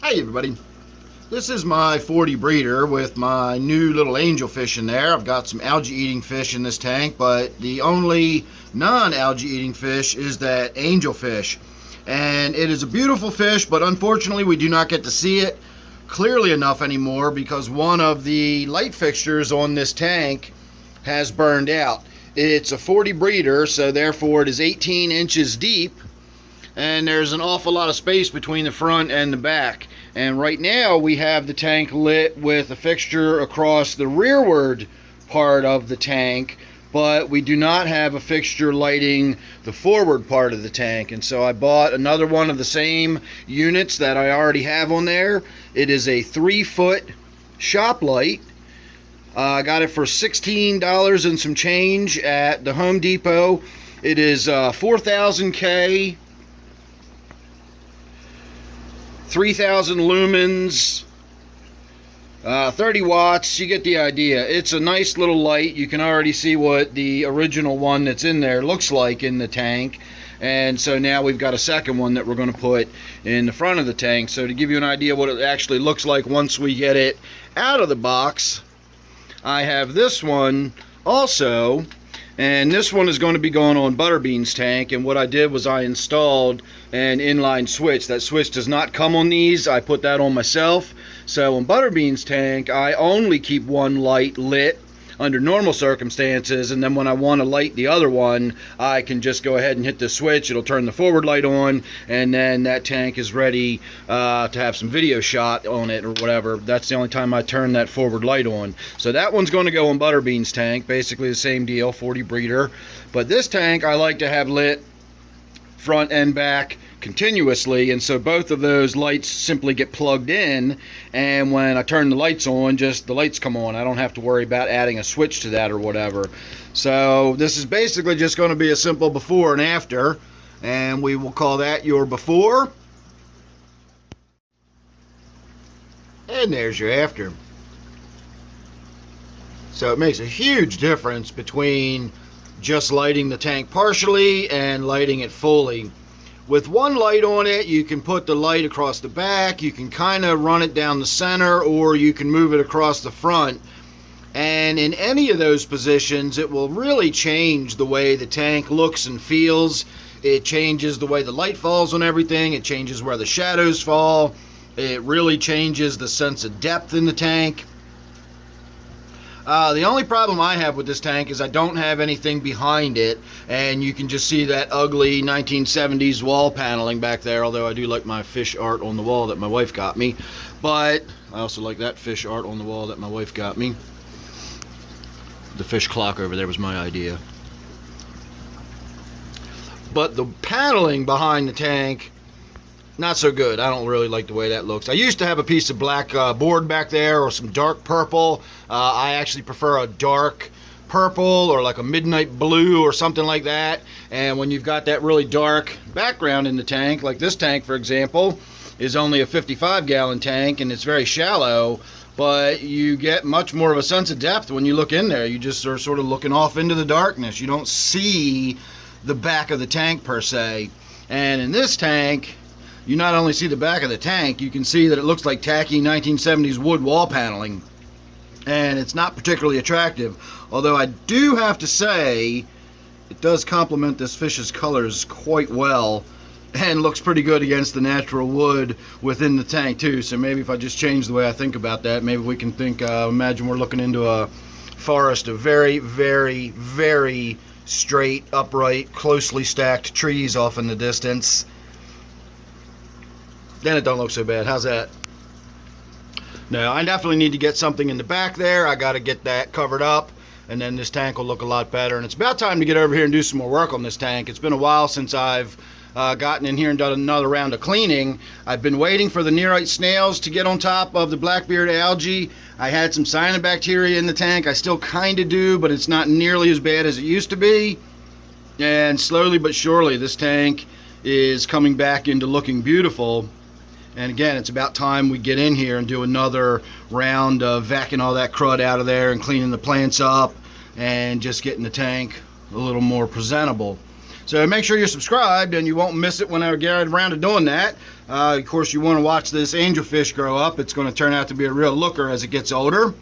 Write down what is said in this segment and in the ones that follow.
Hey everybody, this is my 40 breeder with my new little angelfish in there. I've got some algae eating fish in this tank, but the only non-algae eating fish is that angelfish. And it is a beautiful fish, but unfortunately we do not get to see it clearly enough anymore because one of the light fixtures on this tank has burned out. It's a 40 breeder, so therefore it is 18 inches deep, and there's an awful lot of space between the front and the back. And right now we have the tank lit with a fixture across the rearward part of the tank, but we do not have a fixture lighting the forward part of the tank. And so I bought another one of the same units that I already have on there. It is a 3-foot shop light. I got it for $16 and some change at the Home Depot. It is 4,000 K, 3,000 lumens, 30 watts. You get the idea. It's a nice little light. You can already see what the original one that's in there looks like in the tank. And so now we've got a second one that we're going to put in the front of the tank. So to give you an idea what it actually looks like once we get it out of the box, I have this one also. And this one is going to be going on Butterbean's tank, and what I did was I installed an inline switch. That switch does not come on these. I put that on myself. So on Butterbean's tank, I only keep one light lit under normal circumstances, and then when I want to light the other one, I can just go ahead and hit the switch. It'll turn the forward light on, and then that tank is ready to have some video shot on it or whatever. That's the only time I turn that forward light on. So that one's going to go on Butterbean's tank, basically the same deal, 40 breeder. But this tank I like to have lit front and back continuously, and so both of those lights simply get plugged in, and when I turn the lights on, just the lights come on. I don't have to worry about adding a switch to that or whatever. So this is basically just going to be a simple before and after, and we will call that your before, and there's your after. So it makes a huge difference between just lighting the tank partially and lighting it fully. With one light on it, you can put the light across the back, you can kind of run it down the center, or you can move it across the front. And in any of those positions, it will really change the way the tank looks and feels. It changes the way the light falls on everything. It changes where the shadows fall. It really changes the sense of depth in the tank. The only problem I have with this tank is I don't have anything behind it, and you can just see that ugly 1970s wall paneling back there, although I do like my fish art on the wall that my wife got me. But I also like that fish art on the wall that my wife got me. The fish clock over there was my idea. But the paneling behind the tank, not so good. I don't really like the way that looks. I used to have a piece of black board back there, or some dark purple. I actually prefer a dark purple or like a midnight blue or something like that. And when you've got that really dark background in the tank, like this tank for example is only a 55-gallon tank and it's very shallow, but you get much more of a sense of depth when you look in there. You just are sort of looking off into the darkness. You don't see the back of the tank per se. And in this tank, you not only see the back of the tank, you can see that it looks like tacky 1970s wood wall paneling. And it's not particularly attractive. Although I do have to say, it does complement this fish's colors quite well. And looks pretty good against the natural wood within the tank too. So maybe if I just change the way I think about that, maybe we can think, imagine we're looking into a forest of very, very, very straight, upright, closely stacked trees off in the distance. Then it don't look so bad. How's that? Now, I definitely need to get something in the back there. I got to get that covered up, and then this tank will look a lot better. And it's about time to get over here and do some more work on this tank. It's been a while since I've gotten in here and done another round of cleaning. I've been waiting for the nearite snails to get on top of the blackbeard algae. I had some cyanobacteria in the tank. I still kind of do, but it's not nearly as bad as it used to be. And slowly but surely, this tank is coming back into looking beautiful. And again, it's about time we get in here and do another round of vacuuming all that crud out of there and cleaning the plants up and just getting the tank a little more presentable. So make sure you're subscribed and you won't miss it when I get around to doing that. Of course, you want to watch this angelfish grow up. It's going to turn out to be a real looker as it gets older.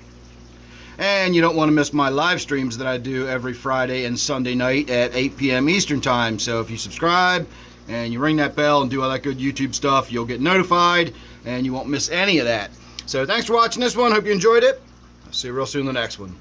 And you don't want to miss my live streams that I do every Friday and Sunday night at 8 p.m. Eastern Time. So if you subscribe and you ring that bell and do all that good YouTube stuff, you'll get notified and you won't miss any of that. So thanks for watching this one. Hope you enjoyed it. I'll see you real soon in the next one.